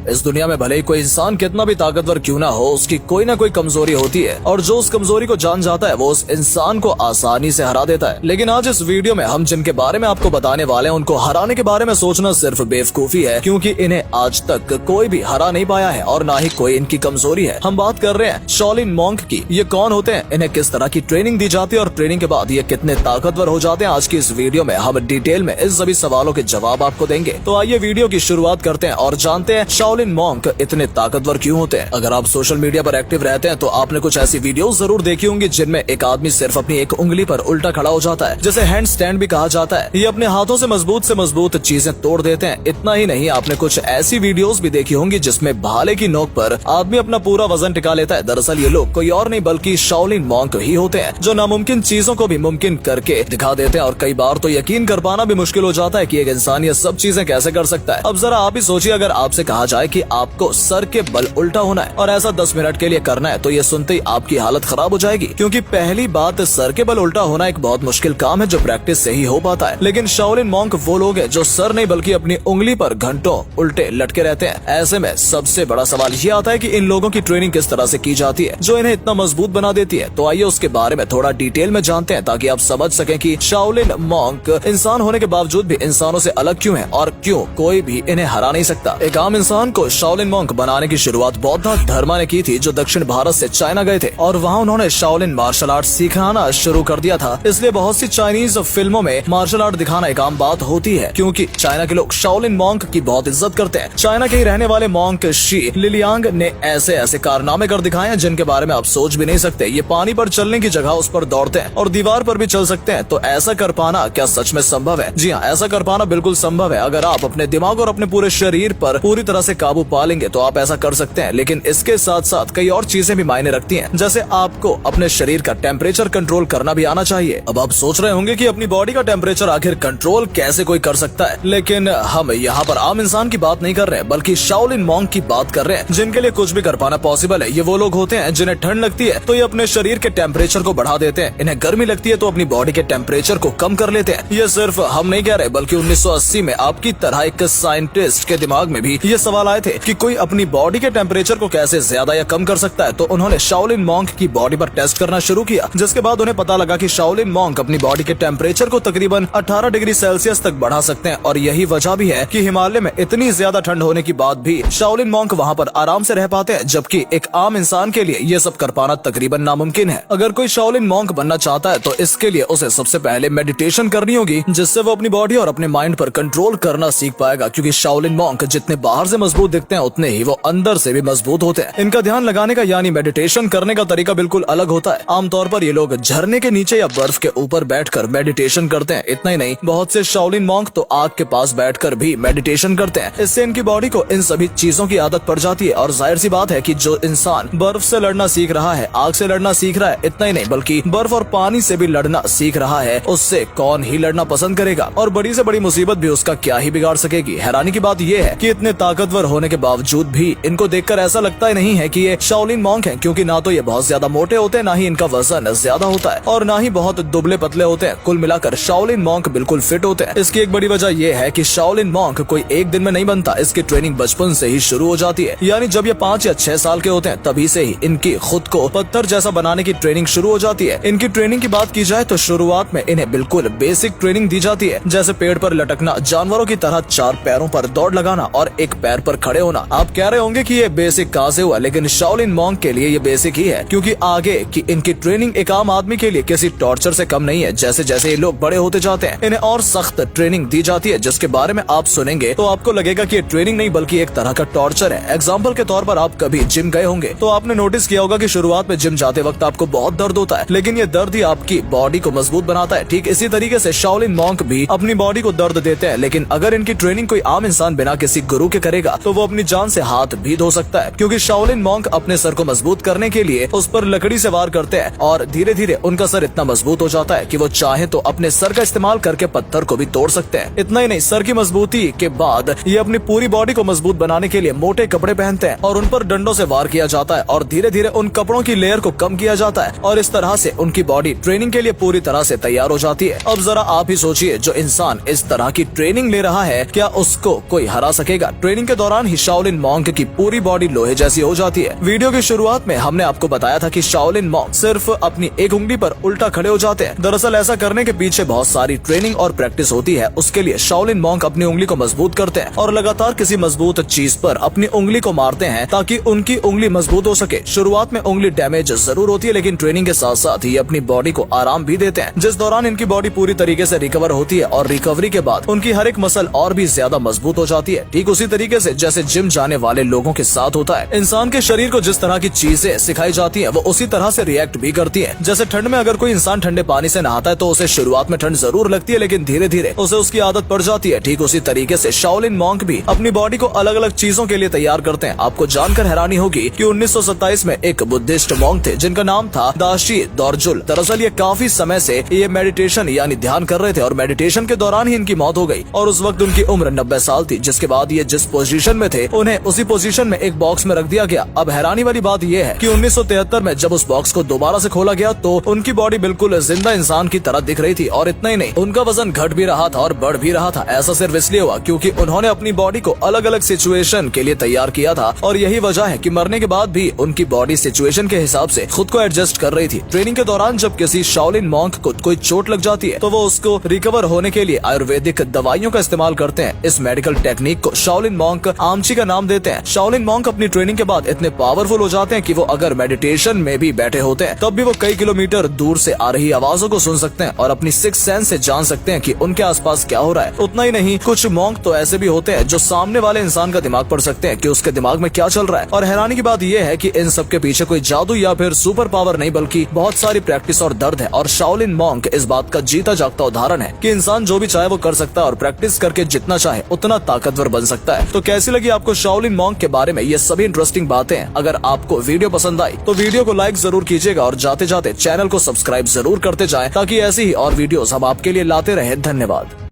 इस दुनिया में भले ही कोई इंसान कितना भी ताकतवर क्यों ना हो, उसकी कोई ना कोई कमजोरी होती है और जो उस कमजोरी को जान जाता है वो उस इंसान को आसानी से हरा देता है। लेकिन आज इस वीडियो में हम जिनके बारे में आपको बताने वाले हैं उनको हराने के बारे में सोचना सिर्फ बेवकूफी है, क्योंकि इन्हें आज तक कोई भी हरा नहीं पाया है और ना ही कोई इनकी कमजोरी है। हम बात कर रहे हैं शाओलिन मॉन्क की। ये कौन होते हैं, इन्हें किस तरह की ट्रेनिंग दी जाती है और ट्रेनिंग के बाद ये कितने ताकतवर हो जाते हैं, आज की इस वीडियो में हम डिटेल में इस सभी सवालों के जवाब आपको देंगे। तो आइए वीडियो की शुरुआत करते हैं और जानते हैं शाओलिन मॉन्क इतने ताकतवर क्यों होते हैं। अगर आप सोशल मीडिया पर एक्टिव रहते हैं तो आपने कुछ ऐसी वीडियोस जरूर देखी होंगी जिनमें एक आदमी सिर्फ अपनी एक उंगली पर उल्टा खड़ा हो जाता है, जिसे हैंड स्टैंड भी कहा जाता है। ये अपने हाथों से मजबूत चीजें तोड़ देते हैं। इतना ही नहीं, आपने कुछ ऐसी वीडियोस भी देखी होंगी जिसमें भाले की नोक पर आदमी अपना पूरा वजन टिका लेता है। दरअसल ये लोग कोई और नहीं बल्कि शाओलिन मॉन्क ही होते हैं, जो नामुमकिन चीजों को भी मुमकिन करके दिखा देते हैं। और कई बार तो यकीन कर पाना भी मुश्किल हो जाता है कि एक इंसान ये सब चीजें कैसे कर सकता है। अब जरा आप ही सोचिए, अगर आपसे कहा जाए कि आपको सर के बल उल्टा होना है और ऐसा 10 मिनट के लिए करना है, तो ये सुनते ही आपकी हालत खराब हो जाएगी। क्योंकि पहली बात, सर के बल उल्टा होना एक बहुत मुश्किल काम है जो प्रैक्टिस से ही हो पाता है। लेकिन शाओलिन मॉन्क वो लोग हैं जो सर नहीं बल्कि अपनी उंगली पर घंटों उल्टे लटके रहते हैं। ऐसे में सबसे बड़ा सवाल ये आता है कि इन लोगों की ट्रेनिंग किस तरह से की जाती है जो इन्हें इतना मजबूत बना देती है। तो आइए उसके बारे में थोड़ा डिटेल में जानते हैं, ताकि आप समझ सकें कि शाओलिन मॉन्क इंसान होने के बावजूद भी इंसानों से अलग क्यों है और क्यों कोई भी इन्हें हरा नहीं सकता। एक आम इंसान को शाओलिन मॉन्क बनाने की शुरुआत बौद्ध धर्म ने की थी, जो दक्षिण भारत से चाइना गए थे और वहाँ उन्होंने शाओलिन मार्शल आर्ट सिखाना शुरू कर दिया था। इसलिए बहुत सी चाइनीज फिल्मों में मार्शल आर्ट दिखाना एक आम बात होती है, क्योंकि चाइना के लोग शाओलिन मॉन्क की बहुत इज्जत करते हैं। चाइना के ही रहने वाले मॉन्क शी लिलियांग ने ऐसे ऐसे कारनामे कर दिखाए हैं जिनके बारे में आप सोच भी नहीं सकते। ये पानी पर चलने की जगह उस पर दौड़ते हैं और दीवार पर भी चल सकते हैं। तो ऐसा कर पाना क्या सच में संभव है? जी हाँ, ऐसा कर पाना बिल्कुल संभव है। अगर आप अपने दिमाग और अपने पूरे शरीर पर पूरी तरह से काबू पा लेंगे तो आप ऐसा कर सकते हैं। लेकिन इसके साथ साथ कई और चीजें भी मायने रखती हैं, जैसे आपको अपने शरीर का टेम्परेचर कंट्रोल करना भी आना चाहिए। अब आप सोच रहे होंगे कि अपनी बॉडी का टेम्परेचर आखिर कंट्रोल कैसे कोई कर सकता है, लेकिन हम यहाँ पर आम इंसान की बात नहीं कर रहे हैं बल्कि शाओलिन मॉन्क की बात कर रहे हैं, जिनके लिए कुछ भी कर पाना पॉसिबल है। ये वो लोग होते हैं जिन्हें ठंड लगती है तो ये अपने शरीर के टेम्परेचर को बढ़ा देते हैं, इन्हें गर्मी लगती है तो अपनी बॉडी के टेम्परेचर को कम कर लेते हैं। ये सिर्फ हम नहीं कह रहे बल्कि 1980 में आपकी तरह एक साइंटिस्ट के दिमाग में भी ये सवाल आए थे कि कोई अपनी बॉडी के टेम्परेचर को कैसे ज्यादा या कम कर सकता है। तो उन्होंने शाओलिन मॉन्क की बॉडी पर टेस्ट करना शुरू किया, जिसके बाद उन्हें पता लगा कि शाओलिन मॉन्क अपनी बॉडी के टेम्परेचर को तकरीबन 18 डिग्री सेल्सियस तक बढ़ा सकते हैं। और यही वजह भी है कि हिमालय में इतनी ज्यादा ठंड होने के बाद भी शाओलिन मॉन्क वहाँ पर आराम से रह पाते हैं, जबकि एक आम इंसान के लिए ये सब कर पाना तकरीबन नामुमकिन है। अगर कोई शाओलिन मॉन्क बनना चाहता है तो इसके लिए उसे सबसे पहले मेडिटेशन करनी होगी, जिससे वो अपनी बॉडी और अपने माइंड पर कंट्रोल करना सीख पाएगा। क्योंकि शाओलिन मॉन्क जितने बाहर से मजबूत दिखते हैं उतने ही वो अंदर से भी मजबूत होते हैं। इनका ध्यान लगाने का यानी मेडिटेशन करने का तरीका बिल्कुल अलग होता है। आमतौर पर ये लोग झरने के नीचे या बर्फ के ऊपर बैठकर मेडिटेशन करते हैं। इतना ही नहीं, बहुत से शाओलिन मॉन्क तो आग के पास बैठकर भी मेडिटेशन करते हैं। इससे इनकी बॉडी को इन सभी चीजों की आदत पड़ जाती है। और जाहिर सी बात है कि जो इंसान बर्फ से लड़ना सीख रहा है, आग से लड़ना सीख रहा है, इतना ही नहीं बल्कि बर्फ और पानी से भी लड़ना सीख रहा है, उससे कौन ही लड़ना पसंद करेगा और बड़ी से बड़ी मुसीबत भी उसका क्या ही बिगाड़ सकेगी। हैरानी की बात यह है कि इतने ताकतवर होने के बावजूद भी इनको देखकर ऐसा लगता ही नहीं है कि ये शाओलिन मॉन्क हैं, क्योंकि ना तो ये बहुत ज्यादा मोटे होते हैं, ना ही इनका वजन ज्यादा होता है और ना ही बहुत दुबले पतले होते हैं। कुल मिलाकर शाओलिन मॉन्क बिल्कुल फिट होते हैं। इसकी एक बड़ी वजह यह है कि शाओलिन मॉन्क कोई एक दिन में नहीं बनता, इसकी ट्रेनिंग बचपन से ही शुरू हो जाती है। यानी जब ये 5 या 6 साल के होते हैं तभी से ही इनकी खुद को पत्थर जैसा बनाने की ट्रेनिंग शुरू हो जाती है। इनकी ट्रेनिंग की बात की जाए तो शुरुआत में इन्हें बिल्कुल बेसिक ट्रेनिंग दी जाती है, जैसे पेड़ पर लटकना, जानवरों की तरह 4 पैरों पर दौड़ लगाना और एक पैर पर खड़े होना। आप कह रहे होंगे कि ये बेसिक कहां से हुआ, लेकिन शाओलिन मॉन्क के लिए ये बेसिक ही है, क्योंकि आगे की इनकी ट्रेनिंग एक आम आदमी के लिए किसी टॉर्चर से कम नहीं है। जैसे जैसे ये लोग बड़े होते जाते हैं इन्हें और सख्त ट्रेनिंग दी जाती है, जिसके बारे में आप सुनेंगे तो आपको लगेगा कि ये ट्रेनिंग नहीं बल्कि एक तरह का टॉर्चर है। एग्जाम्पल के तौर पर आप कभी जिम गए होंगे तो आपने नोटिस किया होगा कि शुरुआत में जिम जाते वक्त आपको बहुत दर्द होता है, लेकिन ये दर्द ही आपकी बॉडी को मजबूत बनाता है। ठीक इसी तरीके से शाओलिन मॉन्क भी अपनी बॉडी को दर्द देते हैं, लेकिन अगर इनकी ट्रेनिंग कोई आम इंसान बिना किसी गुरु के करेगा तो वो अपनी जान से हाथ भी धो सकता है। क्योंकि शाओलिन मॉन्क अपने सर को मजबूत करने के लिए उस पर लकड़ी से वार करते हैं और धीरे धीरे उनका सर इतना मजबूत हो जाता है कि वो चाहे तो अपने सर का इस्तेमाल करके पत्थर को भी तोड़ सकते हैं। इतना ही नहीं, सर की मजबूती के बाद ये अपनी पूरी बॉडी को मजबूत बनाने के लिए मोटे कपड़े पहनते हैं और उन पर डंडों से वार किया जाता है और धीरे धीरे उन कपड़ों की लेयर को कम किया जाता है और इस तरह से उनकी बॉडी ट्रेनिंग के लिए पूरी तरह से तैयार हो जाती है। अब जरा आप ही सोचिए, जो इंसान इस तरह की ट्रेनिंग ले रहा है क्या उसको कोई हरा सकेगा? ट्रेनिंग के दौरान दौरान ही शाओलिन मॉन्क की पूरी बॉडी लोहे जैसी हो जाती है। वीडियो की शुरुआत में हमने आपको बताया था कि शाओलिन मॉन्क सिर्फ अपनी एक उंगली पर उल्टा खड़े हो जाते हैं। दरअसल ऐसा करने के पीछे बहुत सारी ट्रेनिंग और प्रैक्टिस होती है। उसके लिए शाओलिन मॉन्क अपनी उंगली को मजबूत करते हैं और लगातार किसी मजबूत चीज पर अपनी उंगली को मारते हैं ताकि उनकी उंगली मजबूत हो सके। शुरुआत में उंगली डैमेज जरूर होती है, लेकिन ट्रेनिंग के साथ साथ ये अपनी बॉडी को आराम भी देते हैं, जिस दौरान इनकी बॉडी पूरी तरीके से रिकवर होती है और रिकवरी के बाद उनकी हर एक मसल और भी ज्यादा मजबूत हो जाती है। ठीक उसी तरीके से जैसे जिम जाने वाले लोगों के साथ होता है। इंसान के शरीर को जिस तरह की चीजें सिखाई जाती हैं, वो उसी तरह से रिएक्ट भी करती हैं। जैसे ठंड में अगर कोई इंसान ठंडे पानी से नहाता है तो उसे शुरुआत में ठंड जरूर लगती है, लेकिन धीरे धीरे उसे उसकी आदत पड़ जाती है। ठीक उसी तरीके से शाओलिन मॉन्क भी अपनी बॉडी को अलग अलग चीजों के लिए तैयार करते हैं। आपको जानकर हैरानी होगी कि 1927 में एक बुद्धिस्ट मॉन्क थे जिनका नाम था दाशी दोरजुल। दरअसल ये काफी समय से ये मेडिटेशन यानी ध्यान कर रहे थे और मेडिटेशन के दौरान ही इनकी मौत हो गई और उस वक्त उनकी उम्र 90 साल थी। जिसके बाद ये जिस पोजीशन में थे उन्हें उसी पोजीशन में एक बॉक्स में रख दिया गया। अब हैरानी वाली बात ये है कि 1973 में जब उस बॉक्स को दोबारा से खोला गया तो उनकी बॉडी बिल्कुल जिंदा इंसान की तरह दिख रही थी और इतना ही नहीं, उनका वजन घट भी रहा था और बढ़ भी रहा था। ऐसा सिर्फ इसलिए हुआ क्योंकि उन्होंने अपनी बॉडी को अलग अलग सिचुएशन के लिए तैयार किया था और यही वजह है कि मरने के बाद भी उनकी बॉडी सिचुएशन के हिसाब से खुद को एडजस्ट कर रही थी। ट्रेनिंग के दौरान जब किसी शाओलिन मॉन्क को कोई चोट लग जाती है तो वो उसको रिकवर होने के लिए आयुर्वेदिक दवाइयों का इस्तेमाल करते हैं। इस मेडिकल टेक्निक को शाओलिन मॉन्क आमची का नाम देते हैं। शाओलिन मॉन्क अपनी ट्रेनिंग के बाद इतने पावरफुल हो जाते हैं कि वो अगर मेडिटेशन में भी बैठे होते हैं तब भी वो कई किलोमीटर दूर से आ रही आवाजों को सुन सकते हैं और अपनी सिक्स सेंस से जान सकते हैं कि उनके आसपास क्या हो रहा है। उतना ही नहीं, कुछ मॉन्क तो ऐसे भी होते हैं जो सामने वाले इंसान का दिमाग पढ़ सकते हैं कि उसके दिमाग में क्या चल रहा है। और हैरानी की बात यह है कि इन सब के पीछे कोई जादू या फिर सुपर पावर नहीं बल्कि बहुत सारी प्रैक्टिस और दर्द है। और शाओलिन मॉन्क इस बात का जीता जागता उदाहरण है कि इंसान जो भी चाहे वो कर सकता है और प्रैक्टिस करके जितना चाहे उतना ताकतवर बन सकता है। तो कैसी लगी आपको शाओलिन मॉन्क के बारे में ये सभी इंटरेस्टिंग बातें? अगर आपको वीडियो पसंद आई तो वीडियो को लाइक जरूर कीजिएगा और जाते जाते चैनल को सब्सक्राइब जरूर करते जाएं ताकि ऐसी ही और वीडियोस हम आपके लिए लाते रहें। धन्यवाद।